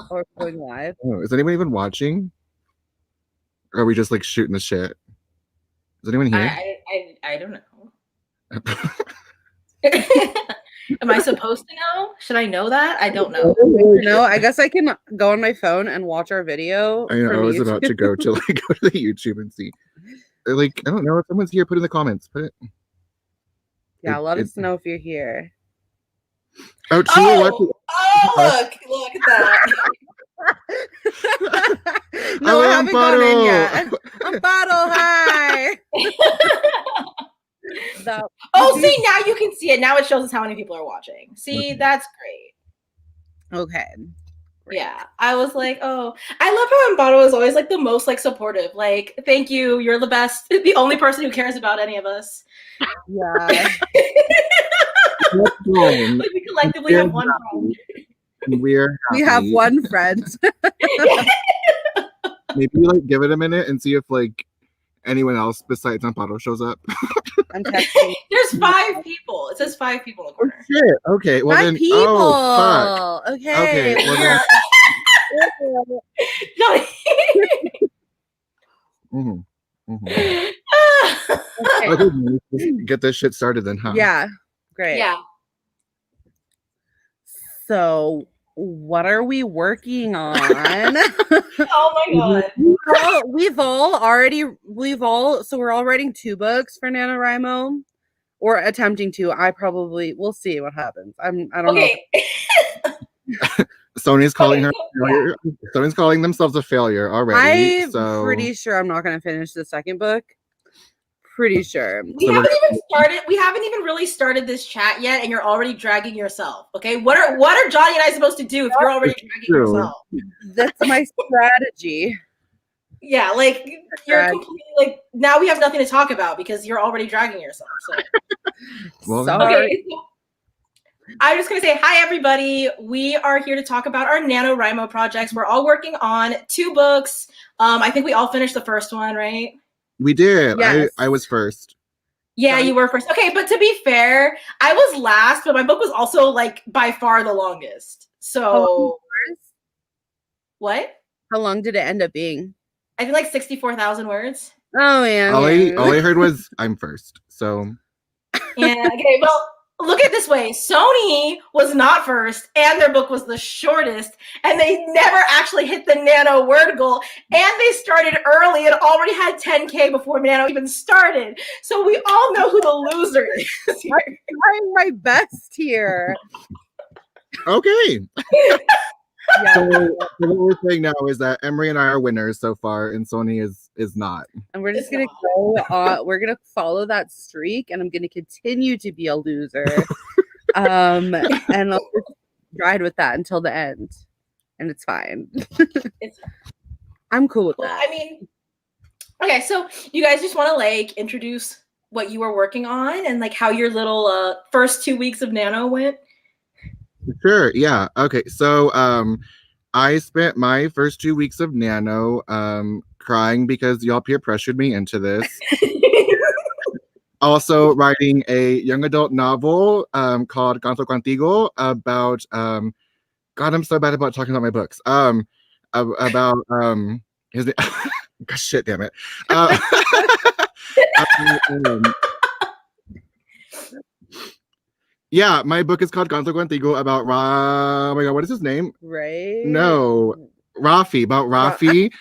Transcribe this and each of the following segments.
Or going live. Oh, is anyone even watching? Or are we just like shooting the shit? Is anyone here? I don't know. Am I supposed to know? Should I know that? I don't know. No, I guess I can go on my phone and watch our video. I know. I was about to go to the YouTube and see. Like, I don't know if someone's here. Put in the comments. Put it. Yeah, let us know if you're here. Oh, look at that. No, I haven't gone in yet. Amparo, hi. See, now you can see it. Now it shows us how many people are watching. See, that's great. Okay. Great. Yeah, I was like, oh, I love how Amparo is always like the most like supportive. Like, thank you, you're the best, the only person who cares about any of us. Yeah. Like, we collectively have one friend. We have one friend. Maybe like give it a minute and see if like anyone else besides Amparo shows up. I'm texting. There's 5 people. It says 5 people in the corner. Oh, shit. Okay. Well 5 then. people. Oh, fuck. Okay. Well then. Okay, get this shit started then, huh? Yeah. Great. Yeah. So, what are we working on? Oh my god. So we're all writing 2 books for NaNoWriMo, or attempting to. We'll see what happens. I don't know. Sony's calling her failure. Sony's calling themselves a failure already. I'm pretty sure I'm not going to finish the second book. Pretty sure. We haven't even really started this chat yet, and you're already dragging yourself. Okay, what are Jonny and I supposed to do if you're already dragging yourself? That's my strategy. Yeah, like you're completely like now we have nothing to talk about because you're already dragging yourself. So. Well, sorry. Okay. I'm just going to say hi, everybody. We are here to talk about our NaNoWriMo projects. We're all working on 2 books. I think we all finished the first one, right? We did. Yes. I was first. Yeah, you were first. Okay, but to be fair, I was last, but my book was also like by far the longest. So what? How long did it end up being? I think like 64,000 words. Oh yeah. All I heard was I'm first. So yeah, okay, well, look at it this way. Sony was not first, and their book was the shortest, and they never actually hit the Nano word goal, and they started early and already had 10K before Nano even started. So we all know who the loser is. I'm trying my best here. Okay. Yeah. So what we're saying now is that Emery and I are winners so far, and Sony is not. And we're just gonna go. We're gonna follow that streak, and I'm gonna continue to be a loser. And I'll just ride with that until the end, and it's fine. I'm cool with that. I mean, okay, so you guys just want to like introduce what you were working on and like how your little first 2 weeks of Nano went. Sure. Yeah. Okay. So I spent my first 2 weeks of Nano crying because y'all peer pressured me into this. Also writing a young adult novel called Canto Contigo about God, I'm so bad about talking about my books. About his name. Gosh, shit, damn it. Yeah, my book is called Canto Contigo about oh my god, what is his name? Right? No, Rafi, about Rafi,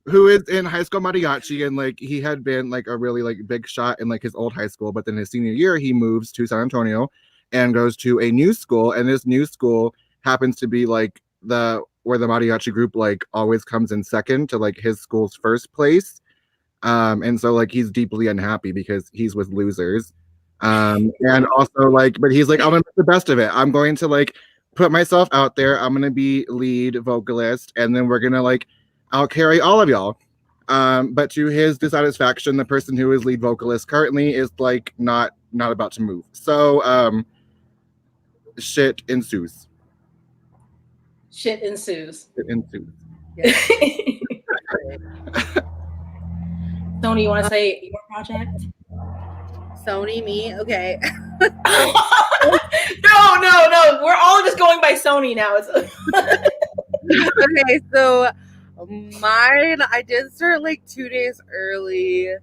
who is in high school mariachi, and like he had been like a really like big shot in like his old high school, but then his senior year he moves to San Antonio and goes to a new school, and this new school happens to be like where the mariachi group like always comes in second to like his school's first place. And so like he's deeply unhappy because he's with losers. And also like, but he's like, I'm gonna make the best of it. I'm going to like put myself out there. I'm gonna be lead vocalist, and then we're gonna like, I'll carry all of y'all. But to his dissatisfaction, the person who is lead vocalist currently is like not about to move. So shit ensues. Shit ensues. Shit ensues. Yeah. Sony, you want to say your project? Sony, me, okay. No. We're all just going by Sony now. Okay, so mine, I did start like 2 days early.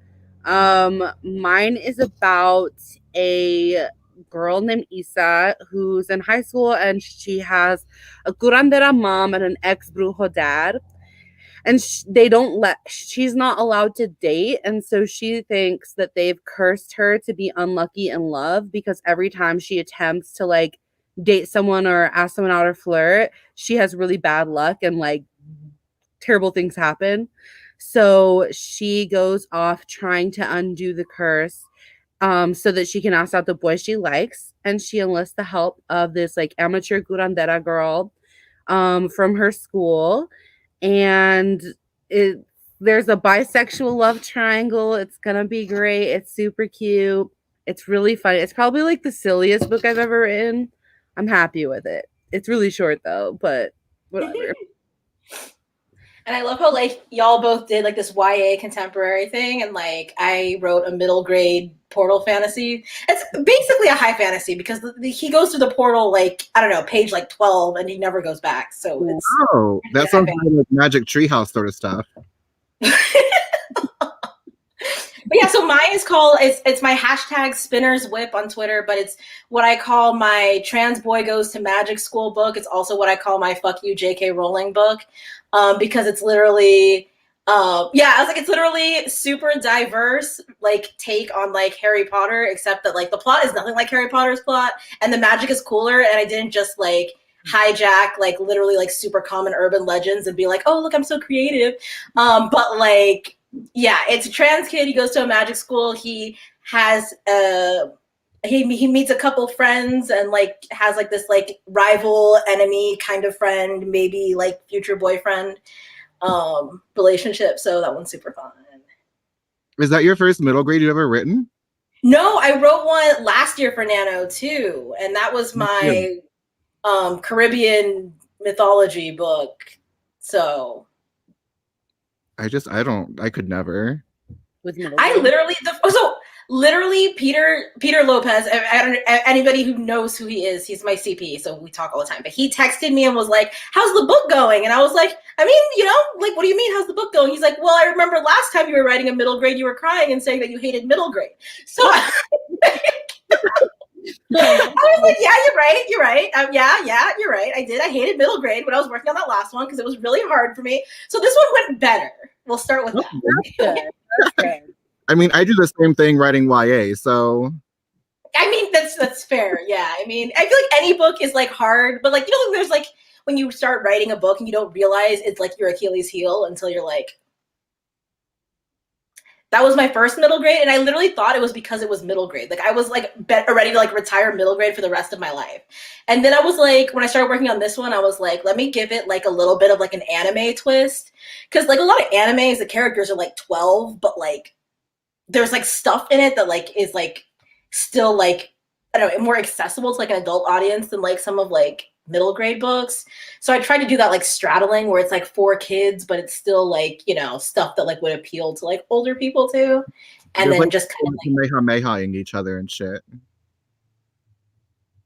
Mine is about a girl named Isa who's in high school, and she has a curandera mom and an ex brujo dad. And she's not allowed to date. And so she thinks that they've cursed her to be unlucky in love, because every time she attempts to like date someone or ask someone out or flirt, she has really bad luck and like terrible things happen. So she goes off trying to undo the curse, so that she can ask out the boy she likes. And she enlists the help of this like amateur curandera girl from her school. And there's a bisexual love triangle. It's gonna be great. It's super cute. It's really funny. It's probably like the silliest book I've ever written. I'm happy with it. It's really short though, but whatever. And I love how like y'all both did like this YA contemporary thing, and like I wrote a middle grade portal fantasy. It's basically a high fantasy because he goes through the portal like, I don't know, page like 12, and he never goes back. So it's that sounds like Magic Treehouse sort of stuff. But yeah, so mine is called, it's my hashtag Spinner's Whip on Twitter, but it's what I call my trans boy goes to magic school book. It's also what I call my fuck you JK Rowling book, because it's literally, I was like, it's literally super diverse, like take on like Harry Potter, except that like the plot is nothing like Harry Potter's plot, and the magic is cooler, and I didn't just like hijack like literally like super common urban legends and be like, oh look, I'm so creative, but like, yeah, it's a trans kid. He goes to a magic school. He has he meets a couple friends and like has like this like rival enemy kind of friend, maybe like future boyfriend relationship. So that one's super fun. Is that your first middle grade you've ever written? No, I wrote one last year for Nano too, and that was my Caribbean mythology book. So I could never. Literally Peter Lopez, anybody who knows who he is, he's my CP, so we talk all the time. But he texted me and was like, how's the book going? And I was like, I mean, you know, like, what do you mean, how's the book going? He's like, well, I remember last time you were writing a middle grade, you were crying and saying that you hated middle grade. So I was like, yeah, you're right. Yeah, you're right. I hated middle grade when I was working on that last one because it was really hard for me. So this one went better. We'll start with that. That's good. I mean, I do the same thing writing YA, so. I mean, that's fair. Yeah. I mean, I feel like any book is like hard, but like, you know, there's like when you start writing a book and you don't realize it's like your Achilles heel until you're like, that was my first middle grade. And I literally thought it was because it was middle grade. Like I was like ready to like retire middle grade for the rest of my life. And then I was like, when I started working on this one, I was like, let me give it like a little bit of like an anime twist. Cause like a lot of animes, the characters are like 12, but like there's like stuff in it that like is like still like, I don't know, more accessible to like an adult audience than like some of like middle grade books. So I tried to do that like straddling where it's like for kids, but it's still like, you know, stuff that like would appeal to like older people too. And then like just kind of like Kamehamehaing each other and shit.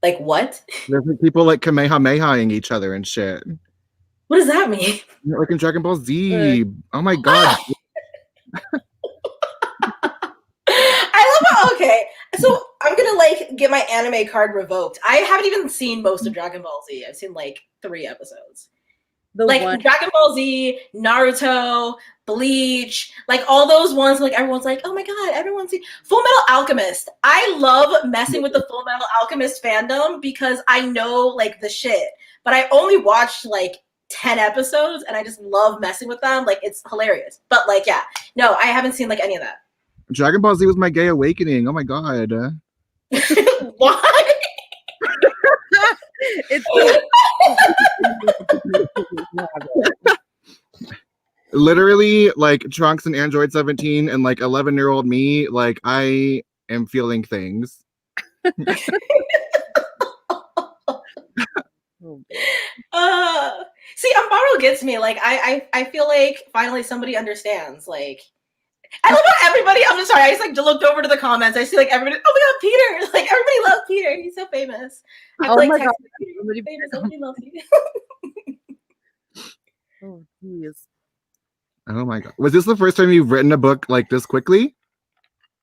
Like what? There's like people like Kamehamehaing each other and shit. What does that mean? Like in Dragon Ball Z. Oh my god. I love how, okay, so I'm gonna like get my anime card revoked. I haven't even seen most of Dragon Ball Z. I've seen like 3 episodes. Dragon Ball Z, Naruto, Bleach, like all those ones, like everyone's like, oh my god, everyone's seen Full Metal Alchemist. I love messing with the Full Metal Alchemist fandom because I know like the shit, but I only watched like 10 episodes and I just love messing with them. Like it's hilarious. But like, yeah, no, I haven't seen like any of that. Dragon Ball Z was my gay awakening. Oh my god. Why? Literally, like Trunks and Android 17 and like 11-year-old me, like I am feeling things. See, Amparo gets me. Like I feel like finally somebody understands. Like I love how everybody, I'm sorry, I just like looked over to the comments. I see like everybody, oh my God, Peter. Like everybody loves Peter. He's so famous. Oh like my God. Peter, Somebody- famous, everybody loves you. Oh, geez. Oh my God. Was this the first time you've written a book like this quickly?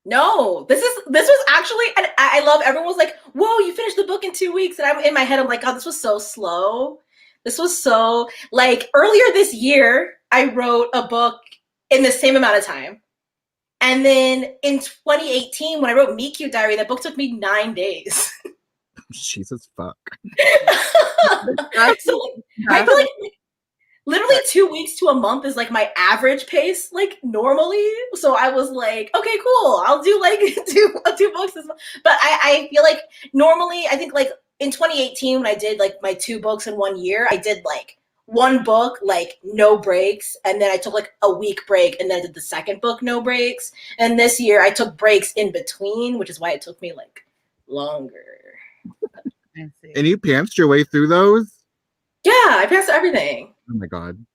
No, this was actually, and I love, everyone was like, whoa, you finished the book in 2 weeks. And I'm in my head, I'm like, oh, this was so slow. This was so, like, earlier this year, I wrote a book in the same amount of time. And then in 2018, when I wrote Meet Cute Diary, that book took me 9 days. Jesus fuck. So I feel like literally 2 weeks to a month is like my average pace, like normally. So I was like, okay, cool. I'll do like two books this month. But I feel like normally, I think like in 2018, when I did like my 2 books in 1 year, I did like 1 book, like no breaks. And then I took like a week break and then I did the second book, no breaks. And this year I took breaks in between, which is why it took me like longer. I see. And you pantsed your way through those? Yeah, I passed everything. Oh my God.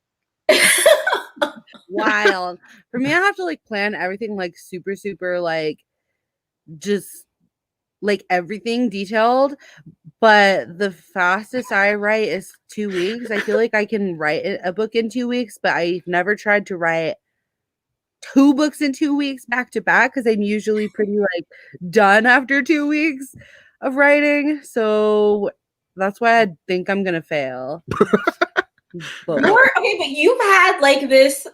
Wild. For me, I have to like plan everything like super like just like everything detailed. But the fastest I write is 2 weeks. I feel like I can write a book in 2 weeks, but I've never tried to write 2 books in 2 weeks back to back because I'm usually pretty like done after 2 weeks of writing. So that's why I think I'm gonna fail. But But you've had like this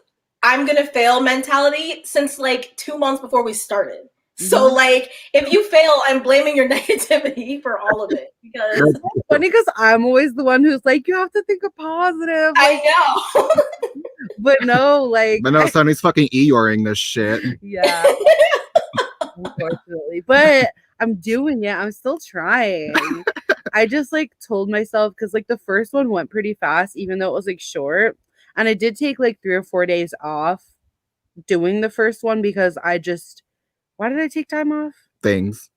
I'm gonna fail mentality since like 2 months before we started. So like if you fail, I'm blaming your negativity for all of it because it's funny because I'm always the one who's like, you have to think of positive. Like, I know. but no, like But no, Sonny's fucking Eeyoring this shit. yeah. Unfortunately. But I'm doing it. I'm still trying. I just like told myself because like the first one went pretty fast, even though it was like short. And I did take like 3 or 4 days off doing the first one because why did I take time off? Things.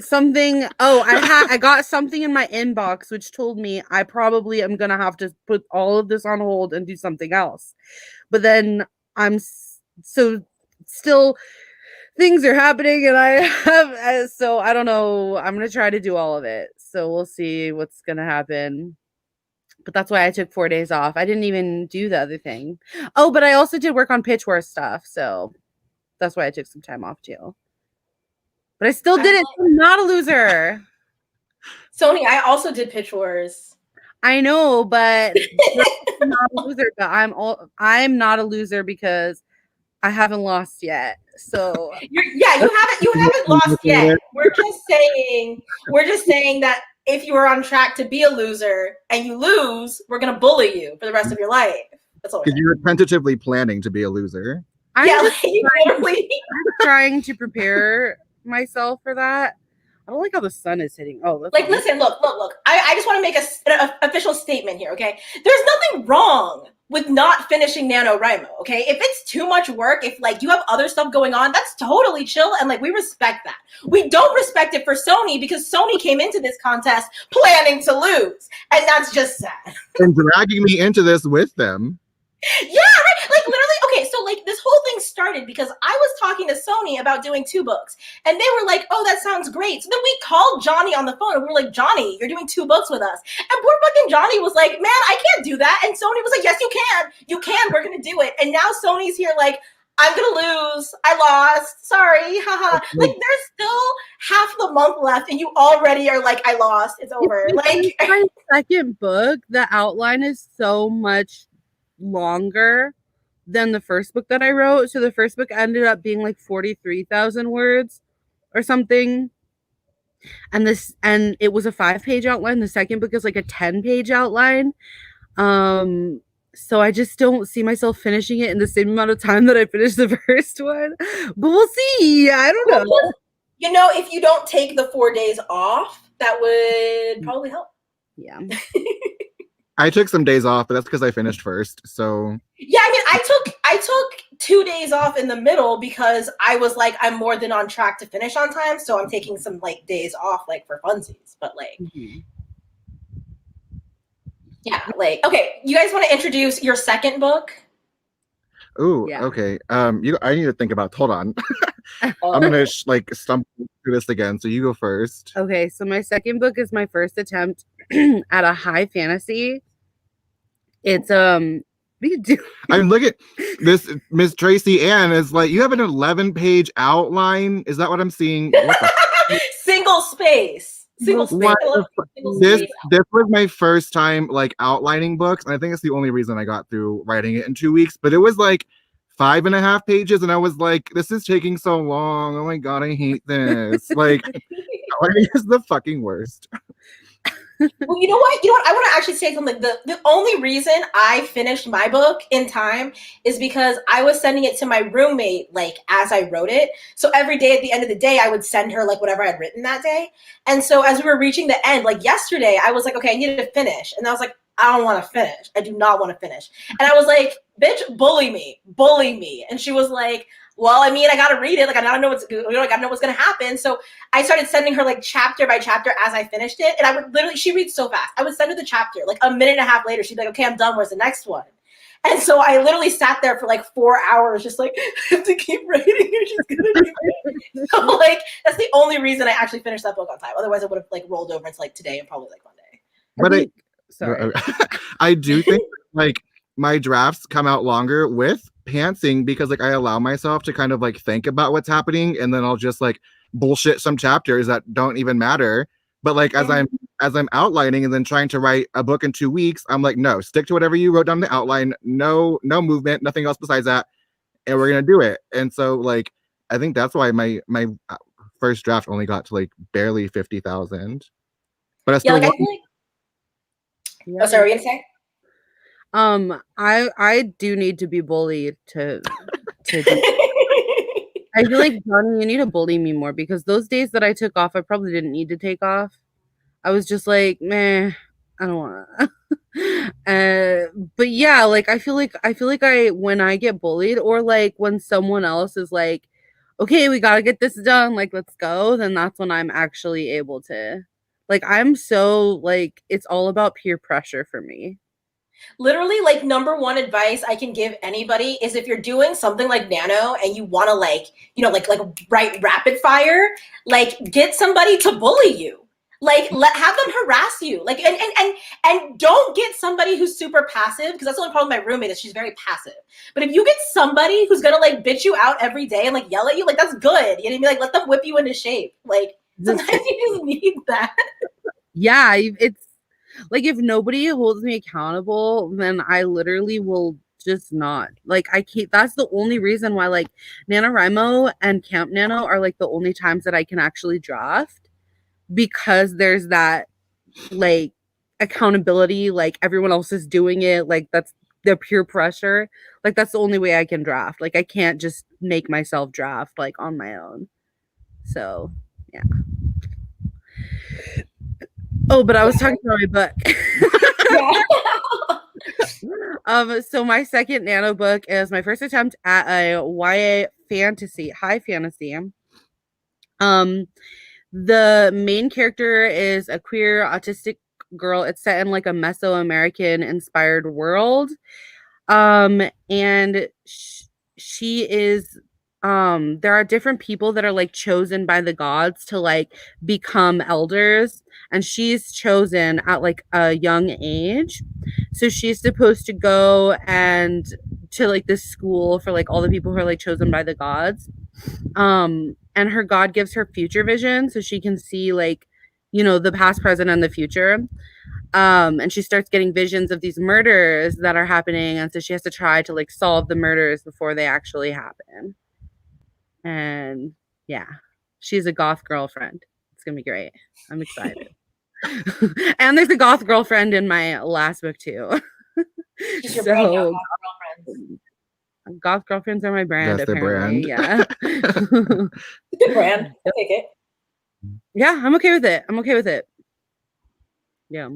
Something. Oh, I got something in my inbox which told me I probably am gonna have to put all of this on hold and do something else. But then I'm so still things are happening and I have so I don't know. I'm gonna try to do all of it. So we'll see what's gonna happen. But that's why I took 4 days off. I didn't even do the other thing. Oh, but I also did work on Pitch War stuff. So that's why I took some time off too. But I still did it. I'm not a loser. Sony, I also did Pitch Wars. I know, but I'm not a loser. But I'm not a loser because I haven't lost yet. So you haven't lost yet. We're just saying that if you are on track to be a loser and you lose, we're gonna bully you for the rest of your life. That's all. Because you were tentatively planning to be a loser. I'm trying to prepare myself for that. I don't like how the sun is hitting. Oh, that's like listen, look. I just want to make an official statement here, okay? There's nothing wrong with not finishing NaNoWriMo, okay? If it's too much work, if like you have other stuff going on, that's totally chill and like we respect that. We don't respect it for Sony because Sony came into this contest planning to lose, and that's just sad. And dragging me into this with them. Yeah, right. Like literally, okay, so like this whole thing started because I was talking to Sony about doing 2 books, and they were like, "Oh, that sounds great." So then we called Jonny on the phone, and we were like, "Jonny, you're doing 2 books with us." And poor fucking Jonny was like, "Man, I can't do that." And Sony was like, "Yes, you can. You can. We're gonna do it." And now Sony's here, like, "I'm gonna lose. I lost. Sorry, haha." Like, there's still half the month left, and you already are like, "I lost. It's over." Like my second book, the outline is so much longer than the first book that I wrote. So the first book ended up being like 43,000 words or something. And it was a 5-page outline. The second book is like a 10-page outline. So I just don't see myself finishing it in the same amount of time that I finished the first one. But we'll see. I don't know. You know, if you don't take the 4 days off, that would probably help. Yeah. I took some days off, but that's because I finished first. So yeah, I mean, I took 2 days off in the middle because I was like, I'm more than on track to finish on time, so I'm taking some like days off, like for funsies. But like, yeah, like, okay, you guys want to introduce your second book? Ooh, Yeah. okay. I need to think about. Hold on. I'm gonna like stumble through this again. So you go first. Okay, so my second book is my first attempt at a high fantasy. It's what do you do? I'm looking. This Miss Tracy Ann is like, you have an 11-page outline. Is that what I'm seeing? What the? Single space. Single space. What I love the single this space. this was my first time like outlining books, and I think it's the only reason I got through writing it in 2 weeks. But it was like 5.5 pages, and I was like, "This is taking so long. Oh my god, I hate this!" Like, outlining is the fucking worst. Well, you know what? I want to actually say something. The only reason I finished my book in time is because I was sending it to my roommate like as I wrote it. So every day at the end of the day, I would send her like whatever I had written that day. And so as we were reaching the end, like yesterday, I was like, okay, I needed to finish. And I was like, I don't want to finish. I do not want to finish. And I was like, bitch, bully me. And she was like, well, I mean, I got to read it. Like, I gotta know what's going to happen. So I started sending her like chapter by chapter as I finished it. And I would literally, she reads so fast. I would send her the chapter like a minute and a half later. She'd be like, okay, I'm done. Where's the next one? And so I literally sat there for like 4 hours, just like, I have to keep writing or she's going to keep So like, that's the only reason I actually finished that book on time. Otherwise I would have like rolled over into like today and probably like Monday. But Sorry. I do think like my drafts come out longer with pantsing because like I allow myself to kind of like think about what's happening, and then I'll just like bullshit some chapters that don't even matter. But like as I'm outlining and then trying to write a book in 2 weeks, I'm like, no, stick to whatever you wrote down in the outline. No movement, nothing else besides that, and we're gonna do it. And so like I think that's why my first draft only got to like barely 50,000. But I still Yeah, like I feel like. Yeah. Oh, sorry, what were you gonna say? I do need to be bullied to do. I feel like, Jonny, you need to bully me more because those days that I took off, I probably didn't need to take off. I was just like, meh, I don't want to. But yeah, like I feel like when I get bullied or like when someone else is like, okay, we gotta get this done, like let's go, then that's when I'm actually able to. Like I'm so like it's all about peer pressure for me. Literally, like number one advice I can give anybody is if you're doing something like Nano and you want to like, like write rapid fire, like get somebody to bully you. Like have them harass you. Like and don't get somebody who's super passive, because that's the only problem with my roommate is she's very passive. But if you get somebody who's gonna like bitch you out every day and like yell at you, like that's good. You know what I mean? Like let them whip you into shape. Like sometimes you just need that. Yeah, it's like if nobody holds me accountable, then I literally will just not. Like I can't. That's the only reason why like NaNoWriMo and Camp Nano are like the only times that I can actually draft, because there's that like accountability, like everyone else is doing it, like that's the peer pressure. Like that's the only way I can draft. Like I can't just make myself draft like on my own. So yeah. Oh, but I was talking about my book. So my second Nano book is my first attempt at a YA fantasy, high fantasy. The main character is a queer autistic girl. It's set in like a Mesoamerican inspired world. And she is there are different people that are like chosen by the gods to like become elders, and she's chosen at like a young age. So she's supposed to go and to like this school for like all the people who are like chosen by the gods. And her god gives her future vision so she can see like, the past, present, and the future. And she starts getting visions of these murders that are happening, and so she has to try to like solve the murders before they actually happen. And yeah, she's a goth girlfriend. It's gonna be great. I'm excited. And there's a goth girlfriend in my last book too. She's your brand now, goth girlfriends. Goth girlfriends are my brand. That's apparently. their brand. Yeah. Good brand. I'll take it. Yeah, I'm okay with it. Yeah.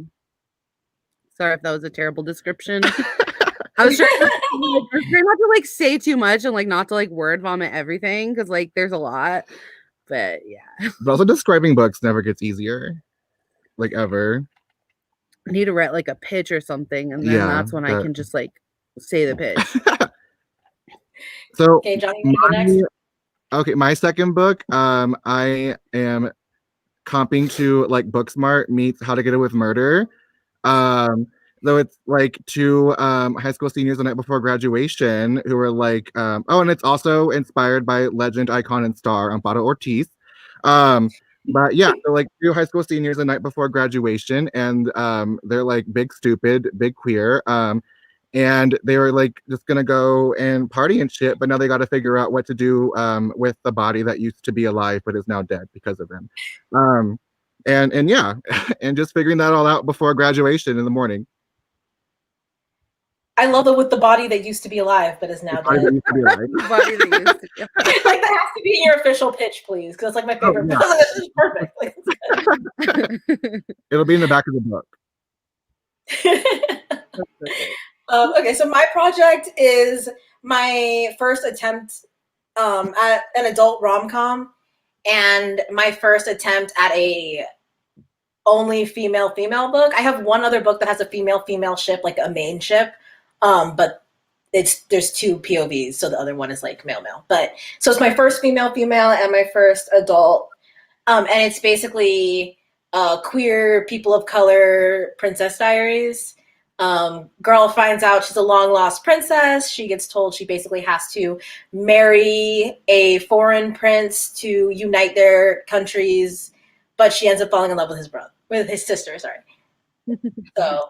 Sorry if that was a terrible description. I was trying not to like say too much and like not to like word vomit everything, because like there's a lot. But yeah. But also describing books never gets easier. Like ever. I need to write like a pitch or something, and then that's when I can just like say the pitch. So Okay, Johnny, you want to go my, next? okay, my second book, I am comping to like Booksmart meets How to Get Away with Murder. Um, though it's like two high school seniors the night before graduation who were like, oh, and it's also inspired by legend, icon, and star Amparo Ortiz. But yeah, so like two high school seniors the night before graduation, and they're like big stupid, big queer. And they were like just gonna go and party and shit, but now they got to figure out what to do with the body that used to be alive but is now dead because of him. And yeah, and just figuring that all out before graduation in the morning. I love it with the body that used to be alive but is now The body that dead. used to be alive. The body that used to be alive. Like that has to be in your official pitch, please, because it's like my favorite. yeah. This is perfect. Like, It'll be in the back of the book. Okay, so my project is my first attempt at an adult rom-com and my first attempt at a only female book. I have one other book that has a female ship, like a main ship, but there's two POVs, so the other one is like male. But so it's my first female and my first adult, and it's basically queer people of color princess diaries. Girl finds out she's a long lost princess. She gets told she basically has to marry a foreign prince to unite their countries, but she ends up falling in love with his sister. Sorry. So,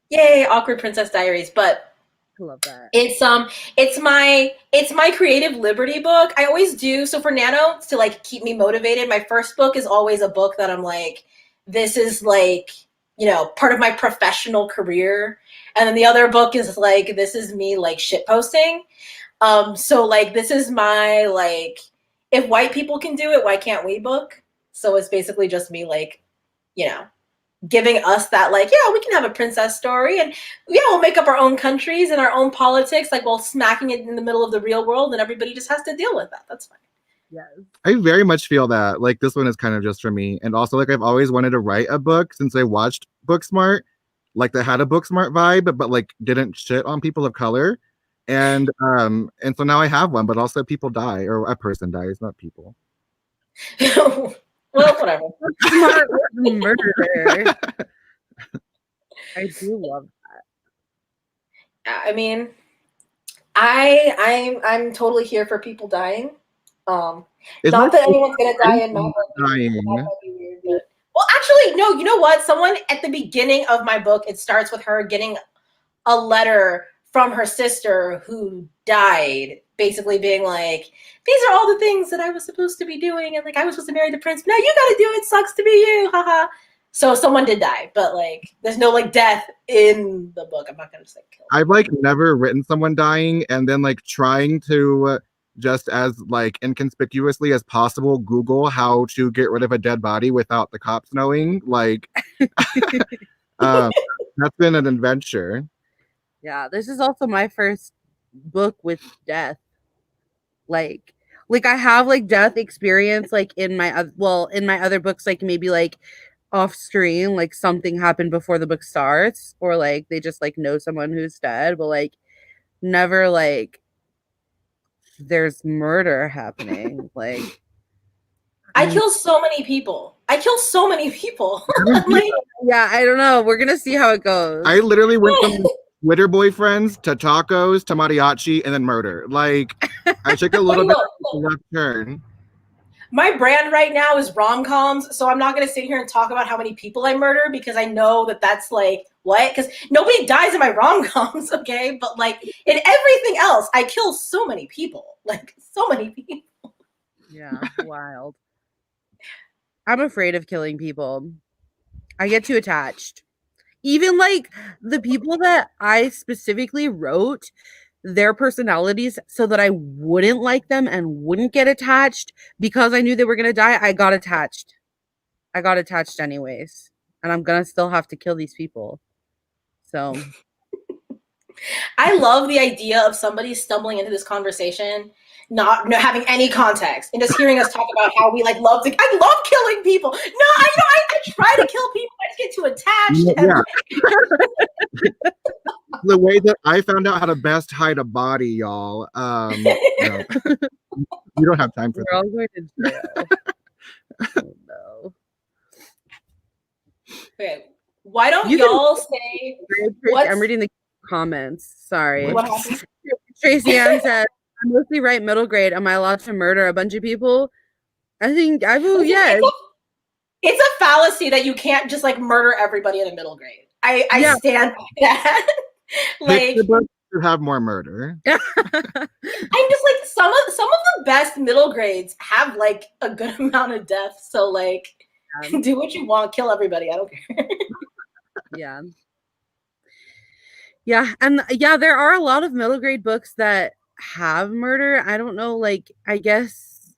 yay, awkward princess diaries. But I love that. It's my creative liberty book. I always do. So for Nano, to like keep me motivated, my first book is always a book that I'm like, this is like, you know, part of my professional career. And then the other book is like, this is me like shit posting. So like, this is my like, if white people can do it, why can't we book? So it's basically just me like, you know, giving us that like, yeah, we can have a princess story and yeah, we'll make up our own countries and our own politics, like while smacking it in the middle of the real world, and everybody just has to deal with that. That's fine. Yes. I very much feel that. Like this one is kind of just for me. And also like I've always wanted to write a book since I watched Booksmart, like that had a Booksmart vibe, but like didn't shit on people of color. And so now I have one, but also people die or a person dies, not people. Well, whatever. Smart murder. I do love I mean, I'm totally here for people dying. It's Not like that anyone's gonna die in my book. dying. That might be weird, but well, actually, no. You know what? Someone at the beginning of my book, it starts with her getting a letter from her sister who died, basically being like, "These are all the things that I was supposed to be doing, and like I was supposed to marry the prince. But now you got to do it. Sucks to be you, haha." So someone did die, but like, there's no like death in the book. I'm not gonna just like kill. I've like never written someone dying and then like trying to just as like inconspicuously as possible Google how to get rid of a dead body without the cops knowing. Like that's been an adventure. Yeah, this is also my first book with death. Like I have like death experience like in my other books, like maybe like off screen, like something happened before the book starts, or like they just like know someone who's dead, but like never like there's murder happening. Like I kill so many people. I'm like, yeah, I don't know. We're gonna see how it goes. I literally went from Twitter boyfriends to tacos to mariachi and then murder. Like I took a little bit of a left turn. my brand right now is rom-coms, so I'm not going to sit here and talk about how many people I murder because I know that that's like, what? Because nobody dies in my rom-coms, okay? But like in everything else, I kill so many people. Like so many people. Yeah, wild. I'm afraid of killing people. I get too attached. Even like the people that I specifically wrote their personalities so that I wouldn't like them and wouldn't get attached because I knew they were going to die, I got attached. I got attached anyways. And I'm going to still have to kill these people. So I love the idea of somebody stumbling into this conversation not having any context and just hearing us talk about how we like love I love killing people. No, I try to kill people. I just get too attached. Yeah. The way that I found out how to best hide a body, y'all. No. We don't have time for We're that. all going to jail. Oh, no. Okay, why don't You y'all say what's... I'm reading the comments. Sorry. What happened? Tracy Ann said, I mostly write middle grade. Am I allowed to murder a bunch of people? I think I will, yes. It's a fallacy that you can't just like murder everybody in a middle grade. I stand by that. Like, the books should have more murder. I'm just like some of the best middle grades have like a good amount of death. So like, do what you want, kill everybody. I don't care. Yeah. Yeah, and yeah, there are a lot of middle grade books that have murder. I don't know, like, I guess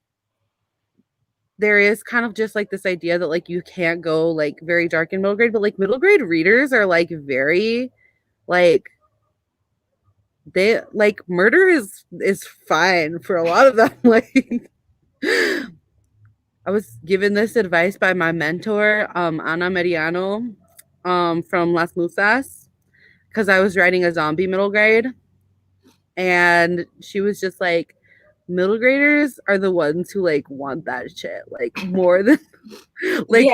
there is kind of just like this idea that like you can't go like very dark in middle grade, but like middle grade readers are like very like they like murder is fine for a lot of them. Like I was given this advice by my mentor, Ana Mariano, from Las Musas, because I was writing a zombie middle grade. And she was just like, middle graders are the ones who like want that shit like more than like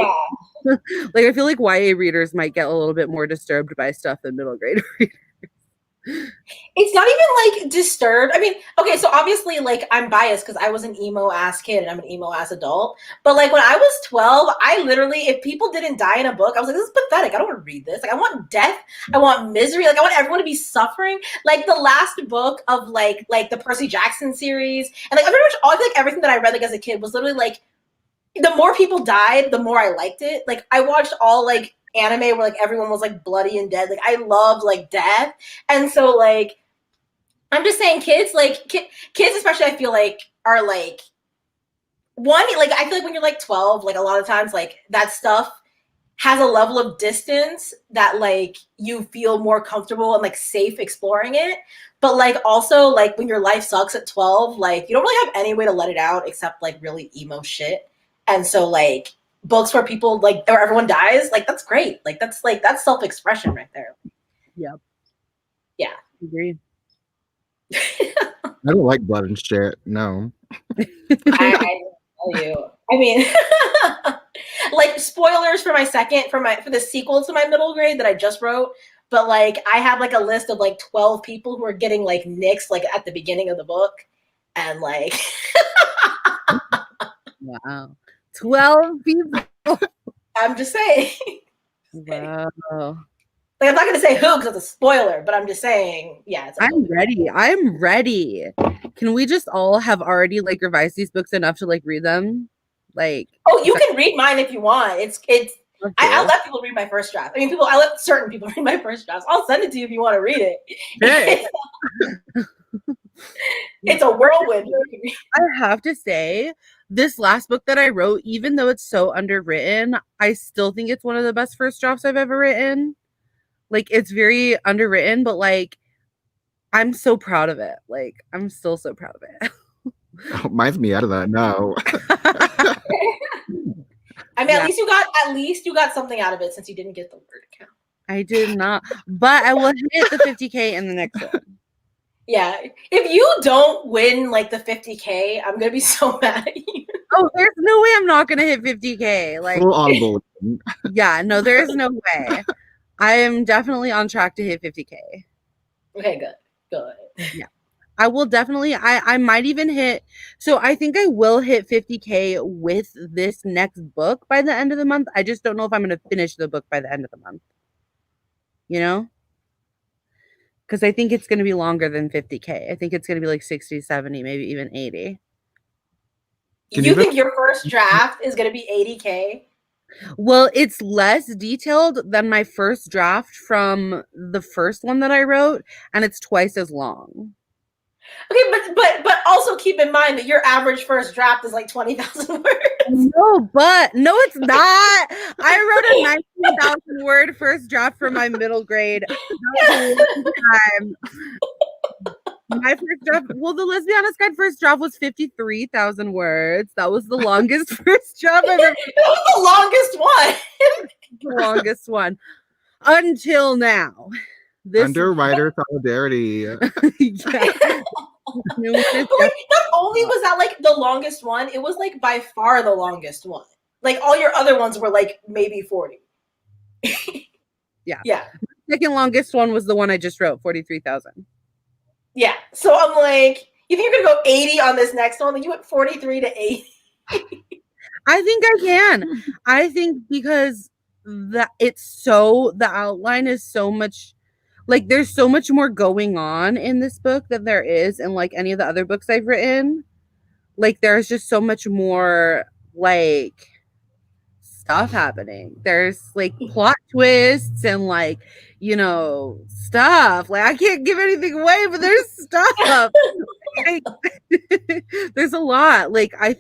like I feel like YA readers might get a little bit more disturbed by stuff than middle grade readers. It's not even like disturbed. I mean, okay, so obviously like I'm biased because I was an emo ass kid and I'm an emo ass adult. But like when I was 12, I literally, if people didn't die in a book, I was like, this is pathetic. I don't want to read this. Like I want death. I want misery. Like I want everyone to be suffering. Like the last book of like the Percy Jackson series. And like I pretty much all, I feel like everything that I read like as a kid was literally like, the more people died, the more I liked it. Like I watched all like anime where like everyone was like bloody and dead. Like I loved like death. And so like, I'm just saying kids, like kids especially, I feel like are like one, like I feel like when you're like 12, like a lot of times like that stuff has a level of distance that like you feel more comfortable and like safe exploring it. But like also like when your life sucks at 12, like you don't really have any way to let it out except like really emo shit. And so like books where people like, or everyone dies, like that's great. Like that's self-expression right there. Yep. Yeah. Agree. I don't like blood and shit. No. I tell you. I mean, like spoilers for the sequel to my middle grade that I just wrote. But like I have like a list of like 12 people who are getting like nixed like at the beginning of the book, and like. Wow. 12 people. I'm just saying. Wow. Like I'm not gonna say who because it's a spoiler, but I'm just saying, yeah. I'm ready. I'm ready. Can we just all have already like revised these books enough to like read them? Like, oh, you can read mine if you want. It's. I'll let people read my first draft. I mean, I let certain people read my first drafts. I'll send it to you if you want to read it. Sure. It's a whirlwind. I have to say, this last book that I wrote, even though it's so underwritten, I still think it's one of the best first drafts I've ever written. Like, it's very underwritten, but like, I'm so proud of it. Like, I'm still so proud of it. Oh, mine's me out of that. No. I mean, at least you got something out of it since you didn't get the word count. I did not, but I will hit the 50K in the next one. Yeah, if you don't win like the 50K, I'm gonna be so mad at you. Oh, there's no way I'm not gonna hit 50K. Like, full on bulletin. Yeah, no, there is no way. I am definitely on track to hit 50K. Okay, good. Yeah, I will definitely. I might even hit. So I think I will hit 50K with this next book by the end of the month. I just don't know if I'm gonna finish the book by the end of the month. You know? Because I think it's going to be longer than 50K. I think it's going to be like 60, 70, maybe even 80. You think your first draft is going to be 80K? Well, it's less detailed than my first draft from the first one that I wrote, and it's twice as long. Okay, but also keep in mind that your average first draft is like 20,000 words. No, it's not. I wrote a 19,000 word first draft for my middle grade. That was a long time. My first draft, well, the Lesbianas Guide first draft was 53,000 words. That was the longest first draft I've ever. That was the longest one. The longest one until now. This Under writer solidarity. yeah. New one is But, like, not only was that like the longest one, it was like by far the longest one. Like all your other ones were like maybe 40. Yeah. Yeah. second longest one was the one I just wrote, 43,000. Yeah. So I'm like, you think you're gonna go 80 on this next one? Like you went 43 to 80. I think I can. I think because the outline is so much, like there's so much more going on in this book than there is in like any of the other books I've written. Like there's just so much more like stuff happening. There's like plot twists and like, you know, stuff. Like I can't give anything away, but there's stuff. There's a lot. Like I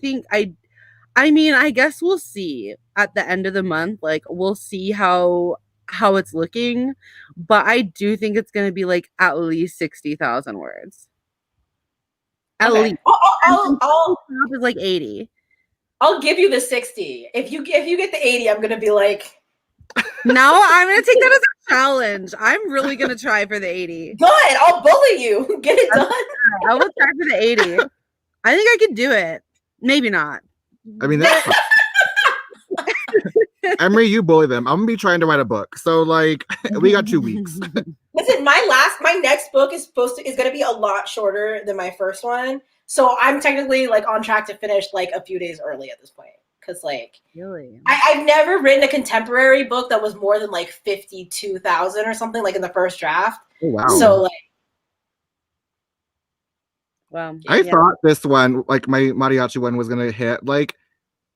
mean, I guess we'll see at the end of the month. Like we'll see how it's looking, but I do think it's going to be like at least 60,000 words. At least. I'll Is like 80. I'll give you the 60. If you get the 80, I'm gonna be like, No, I'm gonna take that as a challenge. I'm really gonna try for the 80. good. I'll bully you. Get it done. I will try for the 80. I think I can do it. Maybe not. I mean, that's Emery, you bully them. I'm gonna be trying to write a book, so like we got 2 weeks. Listen, my next book is gonna be a lot shorter than my first one. So I'm technically like on track to finish like a few days early at this point. Cause like Really? I've never written a contemporary book that was more than like 52,000 or something like in the first draft. Oh, wow. So like Well, I thought this one, like my mariachi one, was gonna hit like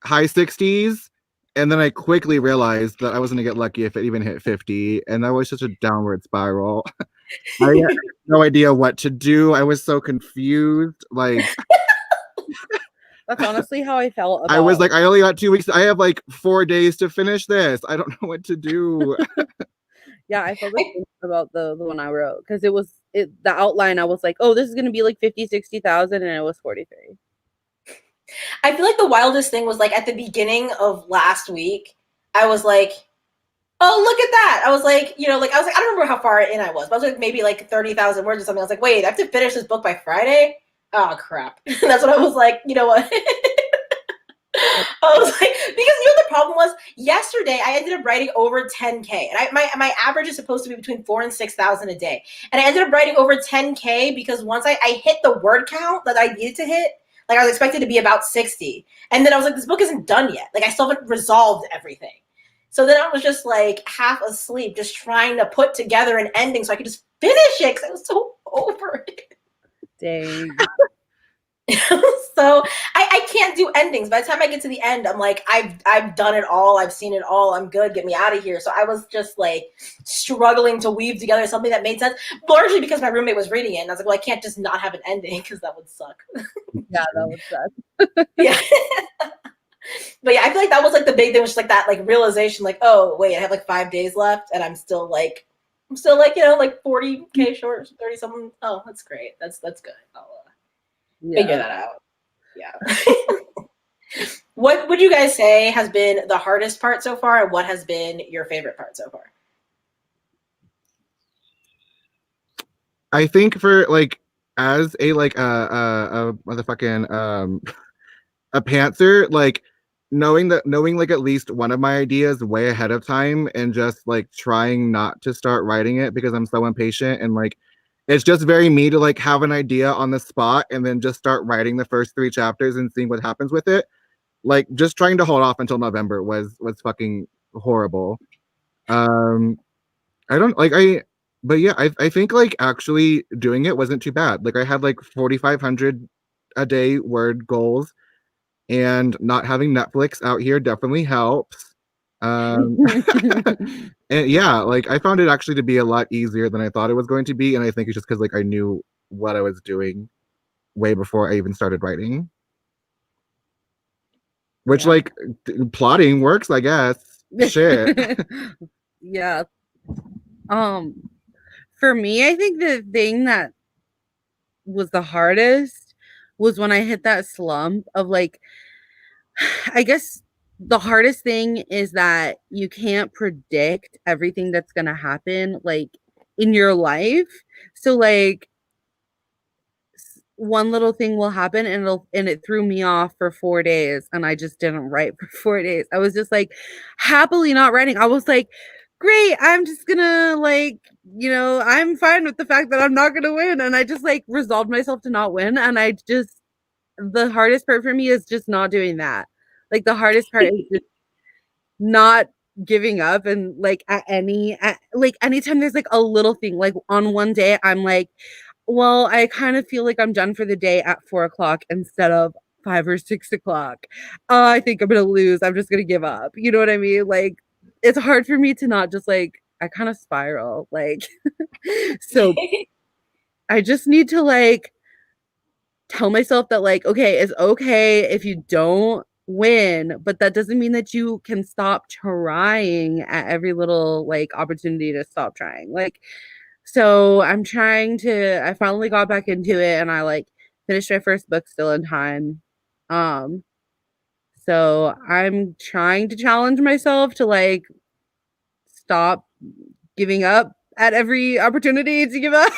high 60s, and then I quickly realized that I wasn't gonna get lucky if it even hit 50, and that was such a downward spiral. I had no idea what to do. I was so confused. Like that's honestly how I felt about I was like, I only got 2 weeks. I have like 4 days to finish this. I don't know what to do. yeah, I felt the same about the one I wrote because the outline I was like, oh, this is gonna be like 50,000-60,000, and it was 43. I feel like the wildest thing was like at the beginning of last week, I was like, oh, look at that. I was like, I don't remember how far in I was, but I was like maybe like 30,000 words or something. I was like, wait, I have to finish this book by Friday? Oh, crap. That's what I was like, you know what? I was like, because the problem was yesterday I ended up writing over 10K. And my average is supposed to be between 4,000 and 6,000 a day. And I ended up writing over 10K because once I hit the word count that I needed to hit, like I was expected to be about 60. And then I was like, this book isn't done yet. Like I still haven't resolved everything. So then I was just like half asleep, just trying to put together an ending so I could just finish it because I was so over it. Dang. So I can't do endings. By the time I get to the end, I'm like, I've done it all. I've seen it all. I'm good. Get me out of here. So I was just like struggling to weave together something that made sense, largely because my roommate was reading it. And I was like, well, I can't just not have an ending because that would suck. Yeah, that would suck. Yeah. But yeah, I feel like that was like the big thing, was just like that like realization, like, oh wait, I have like 5 days left and I'm still like, like 40K short, 30 something. Oh, that's great. That's good. I'll figure that out. Yeah. What would you guys say has been the hardest part so far, and what has been your favorite part so far? I think for like as a like a motherfucking a pantser, like knowing like at least one of my ideas way ahead of time and just like trying not to start writing it because I'm so impatient, and like it's just very me to like have an idea on the spot and then just start writing the first 3 chapters and seeing what happens with it. Like just trying to hold off until November was fucking horrible. But yeah, I think like actually doing it wasn't too bad. Like I had like 4,500 a day word goals, and not having Netflix out here definitely helps. And yeah, like I found it actually to be a lot easier than I thought it was going to be, and I think it's just because like I knew what I was doing way before I even started writing. Which like plotting works, I guess. Shit. Yeah. For me, I think the thing that was the hardest was when I hit that slump of like, I guess the hardest thing is that you can't predict everything that's going to happen like in your life. So like one little thing will happen and it threw me off for 4 days and I just didn't write for 4 days. I was just like happily not writing. I was like, great, I'm just gonna like, I'm fine with the fact that I'm not gonna win. And I just like resolved myself to not win. And the hardest part for me is just not doing that. Like the hardest part is just not giving up. And like anytime there's like a little thing, like on one day I'm like, well, I kind of feel like I'm done for the day at 4 o'clock instead of 5 or 6 o'clock. I think I'm gonna lose. I'm just gonna give up. You know what I mean? Like it's hard for me to not just like, I kind of spiral. Like so I just need to like tell myself that like, okay, it's okay if you don't win, but that doesn't mean that you can stop trying at every little like opportunity to stop trying. Like, so I finally got back into it and I like finished my first book still in time. So I'm trying to challenge myself to like stop giving up at every opportunity to give up.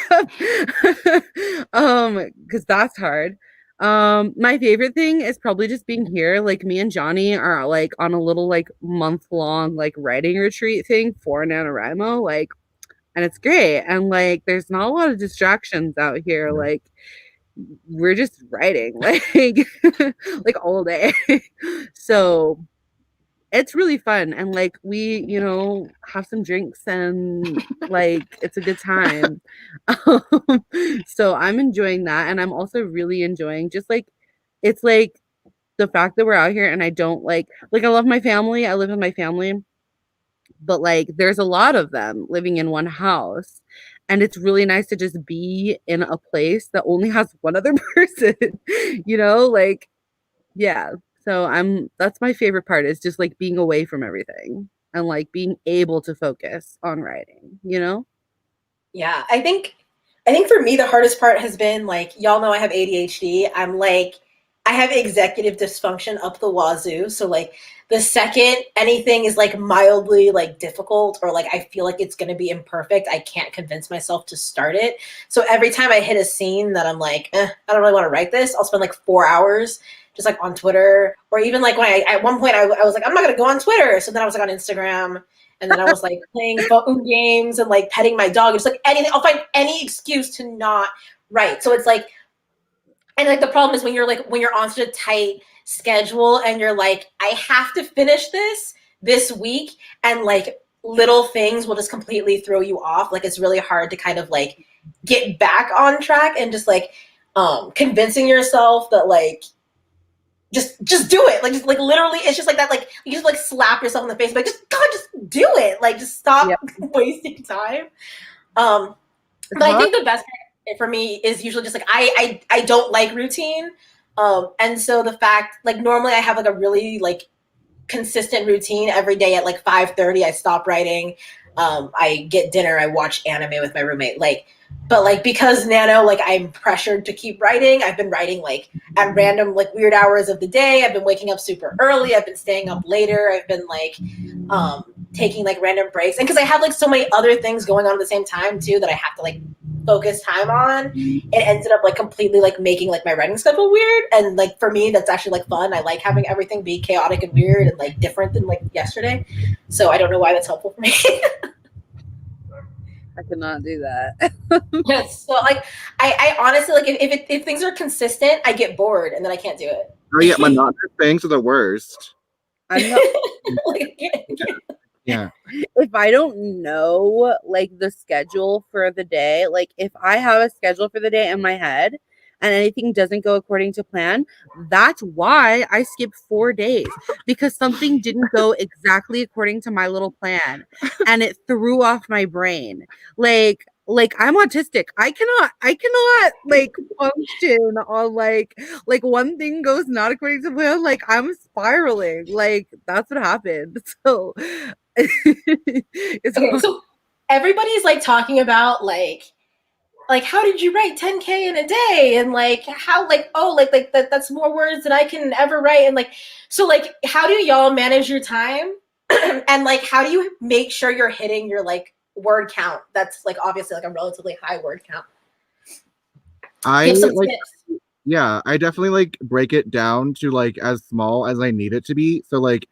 Because that's hard. My favorite thing is probably just being here. Like me and Jonny are like on a little like month-long like writing retreat thing for NaNoWriMo. Like, and it's great. And like there's not a lot of distractions out here. Like we're just writing like like all day. So it's really fun and like we have some drinks and like it's a good time. So I'm enjoying that and I'm also really enjoying just like it's like the fact that we're out here and I don't like I love my family, I live with my family, but like there's a lot of them living in one house and it's really nice to just be in a place that only has one other person. Like yeah. So that's my favorite part is just like being away from everything and like being able to focus on writing. Yeah, I think for me the hardest part has been like, y'all know I have ADHD. I have executive dysfunction up the wazoo. So like the second anything is like mildly like difficult or like I feel like it's going to be imperfect, I can't convince myself to start it. So every time I hit a scene that I'm like, I don't really want to write this, I'll spend like 4 hours just like on Twitter, or even like when at one point I was like, I'm not going to go on Twitter. So then I was like on Instagram. And then I was like playing phone games and like petting my dog. It's like anything. I'll find any excuse to not write. So it's like, and like the problem is when you're on such a tight schedule and you're like, I have to finish this week, and like little things will just completely throw you off. Like it's really hard to kind of like get back on track and just like convincing yourself that like just do it. Like just like literally it's just like that, like you just like slap yourself in the face, like just do it. Like just stop wasting time. But I think the best part for me is usually just like I don't like routine. And so the fact like normally I have like a really like consistent routine every day at like 5:30 I stop writing. I get dinner, I watch anime with my roommate. But like because Nano, like I'm pressured to keep writing. I've been writing like at random like weird hours of the day. I've been waking up super early. I've been staying up later. I've been like taking like random breaks. And because I have like so many other things going on at the same time too that I have to like focus time on, it ended up like completely like making like my writing schedule weird. And like for me, that's actually like fun. I like having everything be chaotic and weird and like different than like yesterday. So I don't know why that's helpful for me. I could not do that. Yes. So like I honestly like if things are consistent, I get bored and then I can't do it. Oh yeah, monotonous things are the worst. I'm not Like, Yeah. if I don't know like the schedule for the day, like if I have a schedule for the day in my head and anything doesn't go according to plan, that's why I skipped 4 days, because something didn't go exactly according to my little plan and it threw off my brain. Like I'm autistic. I cannot like function on like one thing goes not according to plan. Like I'm spiraling. Like that's what happened. So it's okay, so everybody's like talking about like like, how did you write 10K in a day? And like, how, like, oh, like that's more words than I can ever write. And like, so like, how do y'all manage your time? And like, how do you make sure you're hitting your like word count? That's like obviously like a relatively high word count. I Give some like, tips. yeah, I definitely like break it down to like as small as I need it to be. So like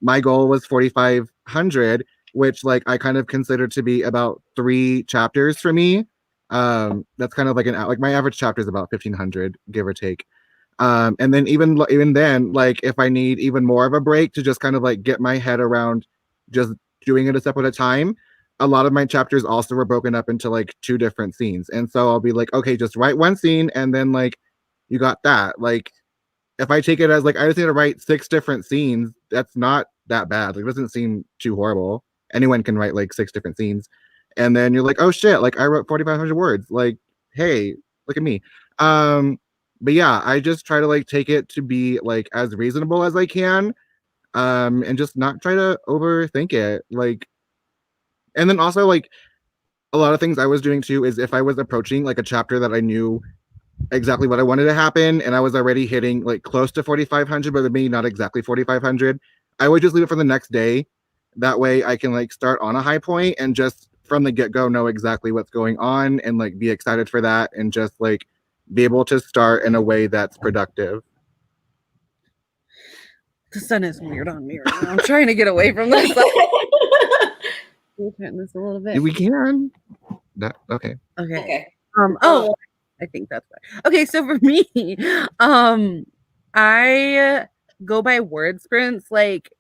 my goal was 4,500, which like I kind of consider to be about 3 chapters for me. That's kind of like my average chapter is about 1,500, give or take. And then even then, like if I need even more of a break to just kind of like get my head around just doing it a step at a time, a lot of my chapters also were broken up into like 2 different scenes. And so I'll be like, okay, just write one scene and then like you got that. Like if I take it as like I just need to write 6 different scenes, that's not that bad. Like it doesn't seem too horrible. Anyone can write like 6 different scenes. And then you're like, oh shit, like I wrote 4,500 words. Like, hey, look at me. But yeah, I just try to like take it to be like as reasonable as I can. And just not try to overthink it. Like, and then also like a lot of things I was doing too is if I was approaching like a chapter that I knew exactly what I wanted to happen and I was already hitting like close to 4,500, but maybe not exactly 4,500, I would just leave it for the next day. That way I can like start on a high point and just from the get-go know exactly what's going on and like be excited for that and just like be able to start in a way that's productive. The sun is weird on me right now. I'm trying to get away from this. We'll turn this a little bit. We can. That okay. Okay. Oh, I think that's right. Okay, so for me, I go by word sprints. Like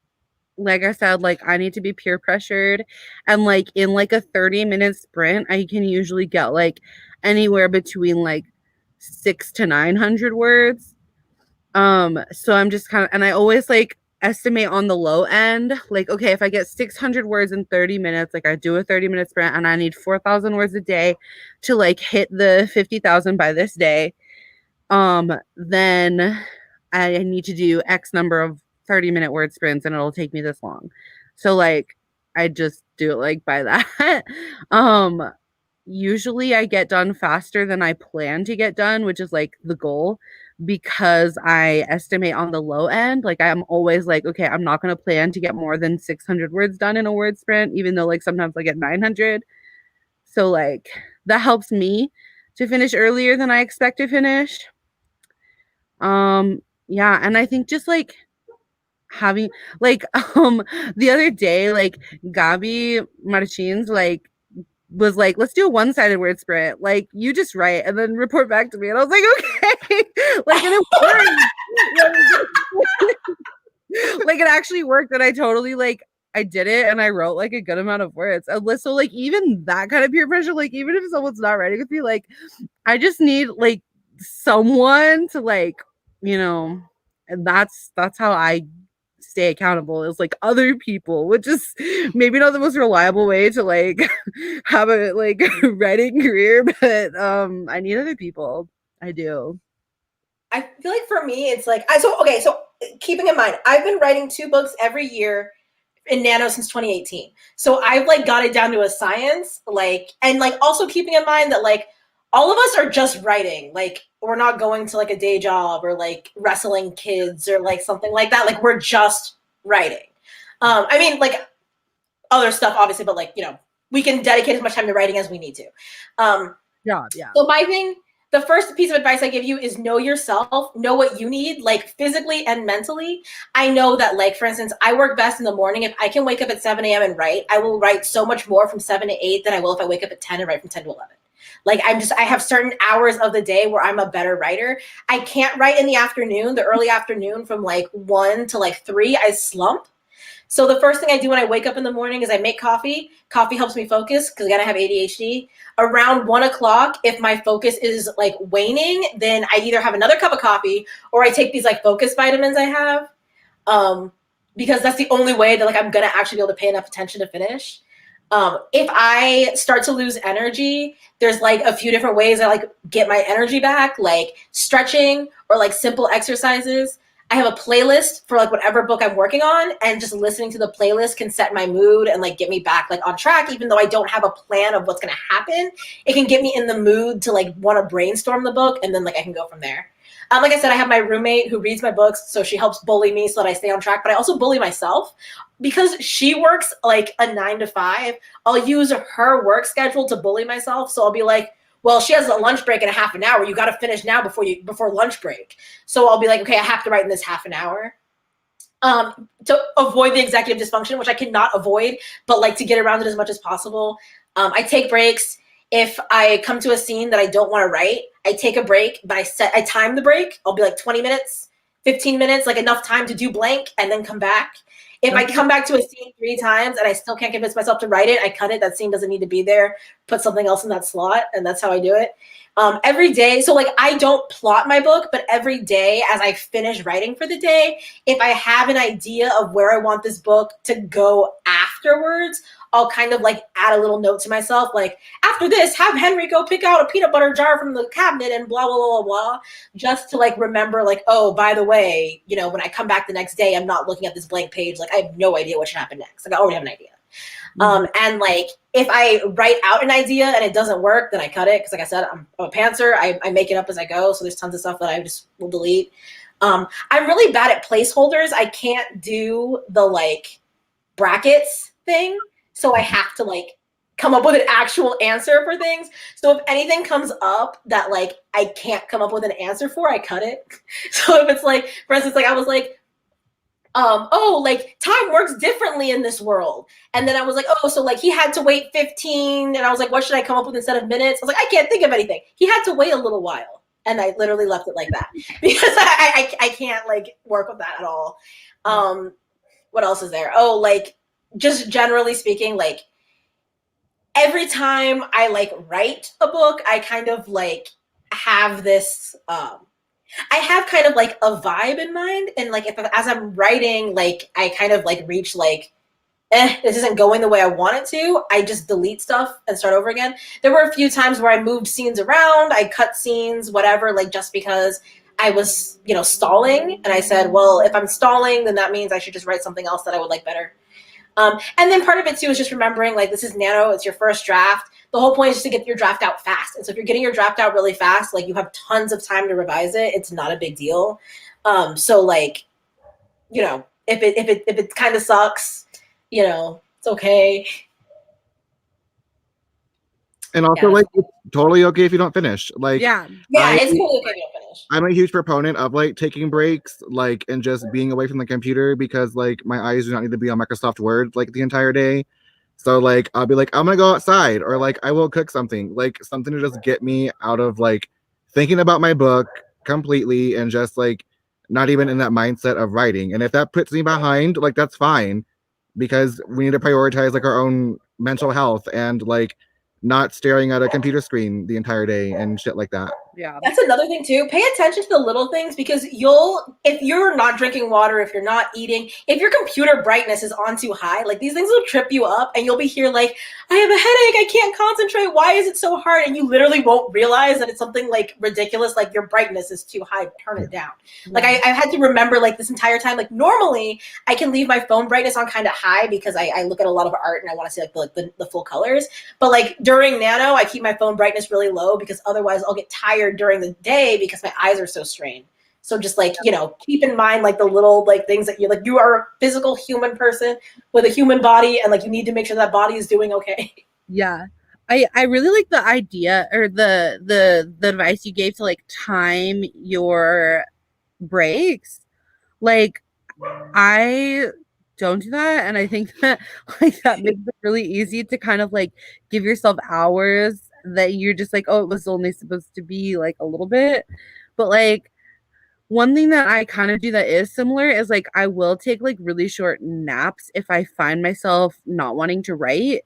I said, like I need to be peer pressured, and like in like a 30-minute sprint, I can usually get like anywhere between like 600 to 900 words. So I'm just kind of, and I always like estimate on the low end, like, okay, if I get 600 words in 30 minutes, like I do a 30-minute sprint and I need 4,000 words a day to like hit the 50,000 by this day, then I need to do X number of 30-minute word sprints and it'll take me this long. So like, I just do it like by that. Usually I get done faster than I plan to get done, which is like the goal, because I estimate on the low end. Like I'm always like, okay, I'm not going to plan to get more than 600 words done in a word sprint, even though like sometimes I get 900. So like that helps me to finish earlier than I expect to finish. Yeah, and I think just like having like the other day, like Gabi Martins like was like, let's do a one-sided word sprint. Like you just write and then report back to me. And I was like, okay. Like and it worked. Like it actually worked. And I totally like I did it and I wrote like a good amount of words. And so like even that kind of peer pressure, like even if someone's not writing with me, like I just need like someone to like, you know, and that's how I stay accountable is like other people, which is maybe not the most reliable way to like have a like writing career, but I need other people. I do. I feel like for me it's like so keeping in mind I've been writing 2 books every year in Nano since 2018. So I've like got it down to a science, like, and like also keeping in mind that like all of us are just writing. Like we're not going to like a day job or like wrestling kids or like something like that. Like we're just writing. I mean like other stuff obviously, but like, you know, we can dedicate as much time to writing as we need to. Yeah. So my thing, the first piece of advice I give you is know yourself, know what you need, like physically and mentally. I know that, like, for instance, I work best in the morning. If I can wake up at 7 a.m. and write, I will write so much more from 7 to 8 than I will if I wake up at 10 and write from 10 to 11. Like I have certain hours of the day where I'm a better writer. I can't write in the afternoon, the early afternoon from like 1 to like 3, I slump. So the first thing I do when I wake up in the morning is I make coffee. Coffee helps me focus because again, I have ADHD. Around 1 o'clock, if my focus is like waning, then I either have another cup of coffee or I take these like focus vitamins I have, because that's the only way that like I'm gonna actually be able to pay enough attention to finish. If I start to lose energy, there's like a few different ways I like get my energy back, like stretching or like simple exercises. I have a playlist for like whatever book I'm working on, and just listening to the playlist can set my mood and like get me back like on track, even though I don't have a plan of what's going to happen. It can get me in the mood to like want to brainstorm the book, and then like I can go from there. Like I said, I have my roommate who reads my books, so she helps bully me so that I stay on track, but I also bully myself because she works like a 9 to 5. I'll use her work schedule to bully myself. So I'll be like, well, she has a lunch break in a half an hour. You got to finish now before lunch break. So I'll be like, okay, I have to write in this half an hour. To avoid the executive dysfunction, which I cannot avoid, but like to get around it as much as possible. I take breaks. If I come to a scene that I don't want to write, I take a break, but I time the break. I'll be like 20 minutes, 15 minutes, like enough time to do blank and then come back. If I come back to a scene 3 times and I still can't convince myself to write it, I cut it. That scene doesn't need to be there. Put something else in that slot, and that's how I do it. Every day, so like I don't plot my book, but every day as I finish writing for the day, if I have an idea of where I want this book to go afterwards, I'll kind of like add a little note to myself, like, after this, have Henry go pick out a peanut butter jar from the cabinet and blah, blah, blah, blah, blah, just to like remember, like, oh, by the way, you know, when I come back the next day, I'm not looking at this blank page. Like, I have no idea what should happen next. Like, I already have an idea. And like, if I write out an idea and it doesn't work, then I cut it. Cause like I said, I'm a pantser. I make it up as I go. So there's tons of stuff that I just will delete. I'm really bad at placeholders. I can't do the like brackets thing. So I have to like come up with an actual answer for things. So if anything comes up that like I can't come up with an answer for, I cut it. So if it's like, for instance, like I was like, oh, like time works differently in this world. And then I was like, oh, so like he had to wait 15. And I was like, what should I come up with instead of minutes? I was like, I can't think of anything. He had to wait a little while. And I literally left it like that because I can't like work with that at all. What else is there? Oh, like just generally speaking, like every time I like write a book, I kind of like have this, I have kind of like a vibe in mind. And like, as I'm writing, like I kind of like reach like, this isn't going the way I want it to, I just delete stuff and start over again. There were a few times where I moved scenes around, I cut scenes, whatever, like just because I was, you know, stalling. And I said, well, if I'm stalling, then that means I should just write something else that I would like better. And then part of it too is just remembering like this is Nano, it's your first draft. The whole point is just to get your draft out fast. And so if you're getting your draft out really fast, like you have tons of time to revise it. It's not a big deal. So like, you know, if it kind of sucks, you know, it's okay. And also, like, it's totally okay if you don't finish. Like, yeah, it's totally okay if you don't finish. I'm a huge proponent of like taking breaks, like, and just being away from the computer because like my eyes do not need to be on Microsoft Word like the entire day. So like I'll be like, I'm gonna go outside, or like I will cook something, like something to just get me out of like thinking about my book completely and just like not even in that mindset of writing. And if that puts me behind, like that's fine, because we need to prioritize like our own mental health and like not staring at a computer screen the entire day and shit like that. Yeah. That's another thing too. Pay attention to the little things, because if you're not drinking water, if you're not eating, if your computer brightness is on too high, like these things will trip you up and you'll be here like, I have a headache, I can't concentrate, why is it so hard? And you literally won't realize that it's something like ridiculous, like your brightness is too high, turn it down. Like I've had to remember like this entire time, like normally I can leave my phone brightness on kind of high because I look at a lot of art and I want to see like the full colors. But like during Nano, I keep my phone brightness really low because otherwise I'll get tired during the day because my eyes are so strained. So just like, you know, keep in mind like the little like things that you are a physical human person with a human body, and like you need to make sure that body is doing okay. Yeah. I really like the idea or the advice you gave to like time your breaks. Like I don't do that, and I think that like that makes it really easy to kind of like give yourself hours that you're just like, oh, it was only supposed to be like a little bit. But like one thing that I kind of do that is similar is like I will take like really short naps if I find myself not wanting to write,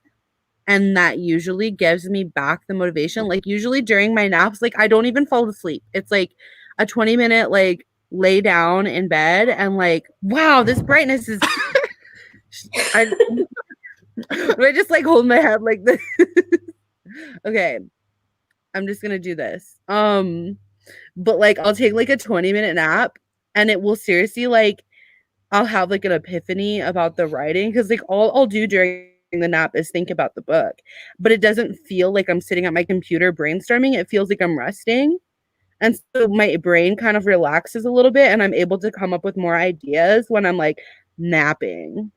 and that usually gives me back the motivation. Like usually during my naps, like I don't even fall asleep. It's like a 20-minute like lay down in bed and like, wow, this brightness is I just like hold my head like this. Okay, I'm just gonna do this. But like I'll take like a 20-minute nap and it will seriously like I'll have like an epiphany about the writing because like all I'll do during the nap is think about the book, but it doesn't feel like I'm sitting at my computer brainstorming. It feels like I'm resting. And so my brain kind of relaxes a little bit and I'm able to come up with more ideas when I'm like napping.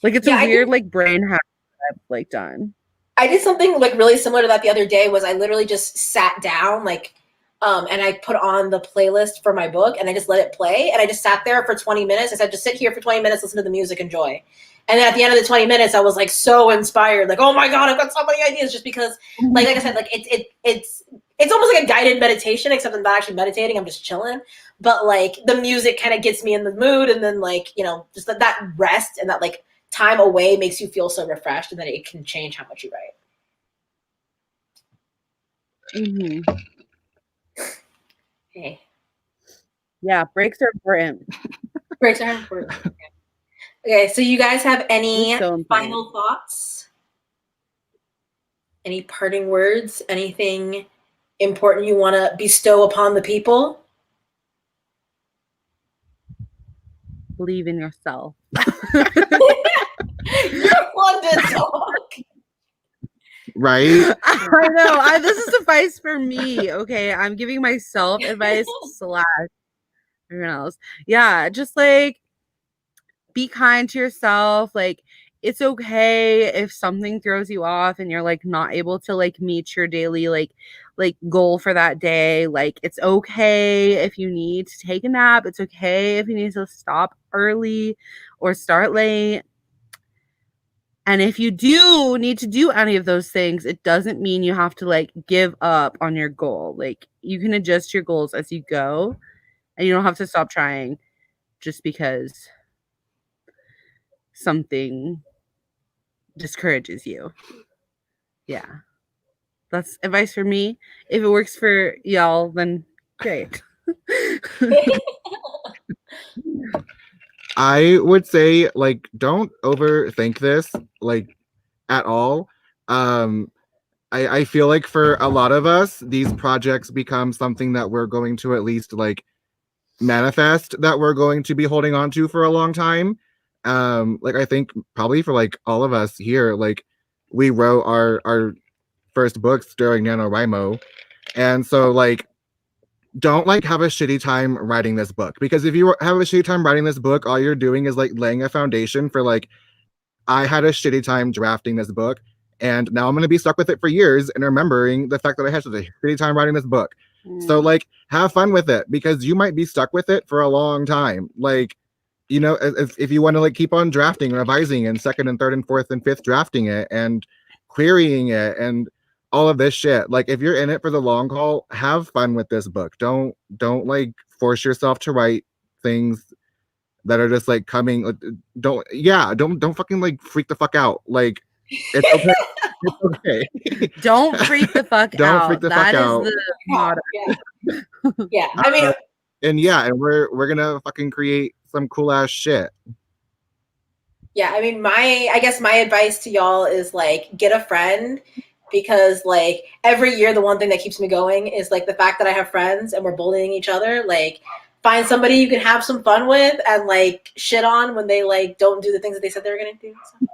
Like it's a weird like brain hack that I've like done. I did something like really similar to that the other day. Was I literally just sat down like and I put on the playlist for my book and I just let it play and I just sat there for 20 minutes. I said, just sit here for 20 minutes, listen to the music, enjoy. And then at the end of the 20 minutes, I was like so inspired, like, oh my God, I've got so many ideas, just because like I said, like it's almost like a guided meditation, except I'm not actually meditating, I'm just chilling. But like the music kind of gets me in the mood, and then like, you know, just that rest and that like time away makes you feel so refreshed, and then it can change how much you write. Mm-hmm. Okay. Yeah, breaks are important. Breaks are important. Okay, so you guys have any so final thoughts? Any parting words? Anything important you want to bestow upon the people? Believe in yourself. You're one to talk. Right? I know. This is advice for me. Okay, I'm giving myself advice / everyone else. Yeah, just like be kind to yourself. Like it's okay if something throws you off and you're like not able to like meet your daily like goal for that day. Like it's okay if you need to take a nap. It's okay if you need to stop early or start late. And if you do need to do any of those things, it doesn't mean you have to like give up on your goal. Like you can adjust your goals as you go, and you don't have to stop trying just because something discourages you. Yeah. That's advice for me. If it works for y'all, then great. I would say like don't overthink this like at all. I feel like for a lot of us, these projects become something that we're going to at least like manifest, that we're going to be holding on to for a long time. Like I think probably for like all of us here, like we wrote our first books during NaNoWriMo, and so like don't like have a shitty time writing this book, because if you have a shitty time writing this book, all you're doing is like laying a foundation for like, I had a shitty time drafting this book and now I'm going to be stuck with it for years and remembering the fact that I had such a shitty time writing this book. So like have fun with it, because you might be stuck with it for a long time. Like, you know, if you want to like keep on drafting, revising, and second and third and fourth and fifth drafting it and querying it and all of this shit, like if you're in it for the long haul, have fun with this book. Don't like force yourself to write things that are just like coming. Don't fucking like freak the fuck out. Like it's okay. It's okay. Don't freak the fuck out. Don't freak the fuck out. That is the motto. Yeah. I mean, and we're gonna fucking create some cool ass shit. Yeah, I mean, I guess my advice to y'all is like get a friend, because like every year the one thing that keeps me going is like the fact that I have friends and we're bullying each other. Like find somebody you can have some fun with and like shit on when they like don't do the things that they said they were gonna do. So.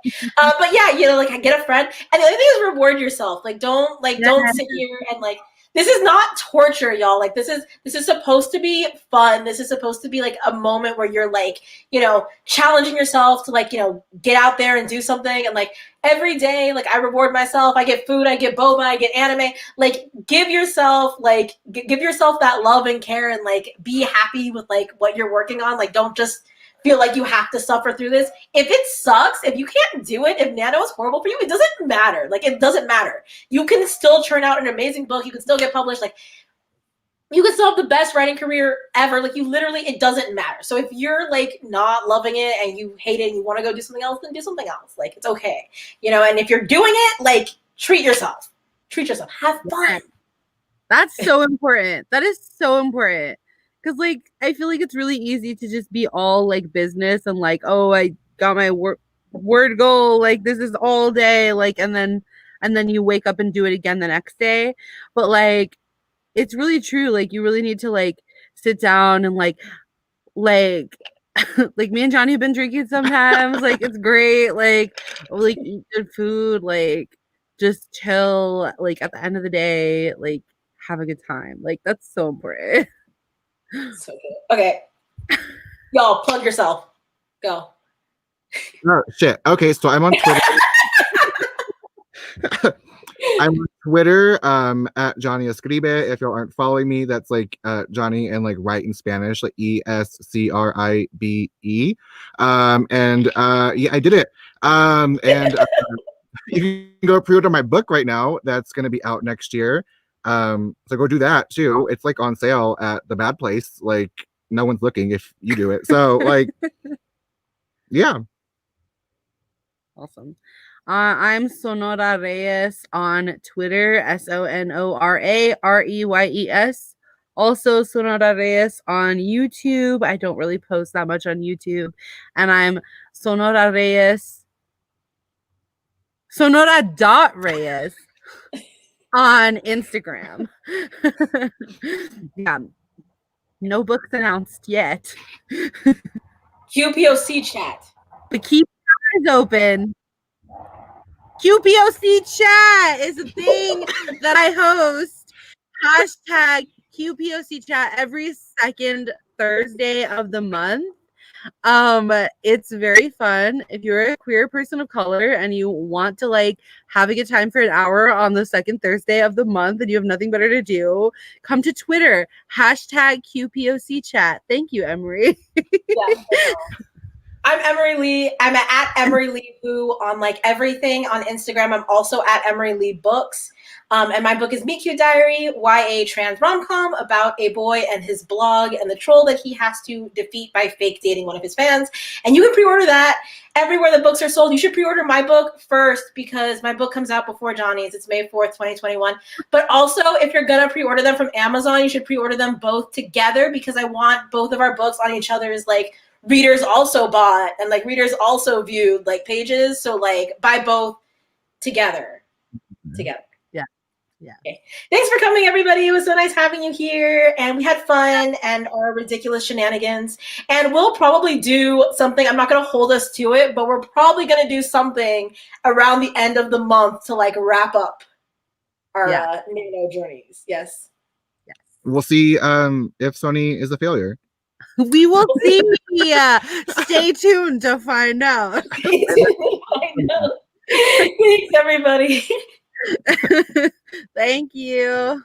But yeah, you know, like get a friend. And the other thing is reward yourself. Like don't sit here and like, this is not torture, y'all. Like this is supposed to be fun. This is supposed to be like a moment where you're like, you know, challenging yourself to like, you know, get out there and do something. And like every day, like I reward myself. I get food, I get boba, I get anime. Like give yourself that love and care, and like be happy with like what you're working on. Like don't just feel like you have to suffer through this. If it sucks, if you can't do it, if Nano is horrible for you, it doesn't matter. Like it doesn't matter. You can still churn out an amazing book. You can still get published. Like you can still have the best writing career ever. Like you literally, it doesn't matter. So if you're like not loving it and you hate it and you want to go do something else, then do something else. Like it's okay. You know, and if you're doing it, like treat yourself. Treat yourself. Have fun. That's so important. That is so important. Because, like, I feel like it's really easy to just be all, like, business and, like, oh, I got my word goal. Like, this is all day. Like, and then you wake up and do it again the next day. But, like, it's really true. Like, you really need to, like, sit down and, like, like like me and Johnny have been drinking sometimes. Like it's great. Like eat good food. Like just chill. Like at the end of the day, like have a good time. Like that's so important. So good. Okay. Y'all plug yourself. Go. Oh shit. Okay, so I'm on Twitter. I'm on Twitter at Johnny Escribe. If y'all aren't following me, that's like Johnny and like write in Spanish, like ESCRIBE. Yeah, I did it. You can go pre-order my book right now. That's gonna be out next year. So go do that too. It's like on sale at the Bad Place. Like no one's looking if you do it. So like yeah. Awesome. I'm Sonora Reyes on Twitter, SONORAREYES. Also, Sonora Reyes on YouTube. I don't really post that much on YouTube. And I'm Sonora Reyes, Sonora.Reyes on Instagram. Yeah. No books announced yet. QPOC chat. But keep your eyes open. QPOC chat is a thing that I host. Hashtag QPOC chat every second Thursday of the month. It's very fun. If you're a queer person of color and you want to like have a good time for an hour on the second Thursday of the month and you have nothing better to do, come to Twitter. Hashtag QPOC chat. Thank you, Emery. Yeah. I'm Emery Lee. I'm at Emery Lee Boo on like everything on Instagram. I'm also at Emery Lee Books. And my book is Meet Cute Diary, YA trans rom-com about a boy and his blog and the troll that he has to defeat by fake dating one of his fans. And you can pre-order that everywhere the books are sold. You should pre-order my book first because my book comes out before Johnny's. It's May 4th, 2021. But also, if you're going to pre-order them from Amazon, you should pre-order them both together because I want both of our books on each other's like readers also bought and like readers also viewed like pages. So like buy both together. Yeah. Okay. Thanks for coming, everybody. It was so nice having you here. And we had fun and our ridiculous shenanigans. And we'll probably do something. I'm not going to hold us to it, but we're probably going to do something around the end of the month to like wrap up our Nano journeys. Yes. We'll see if Sony is a failure. We will see. Stay tuned to find out. I know. Thanks, everybody. Thank you.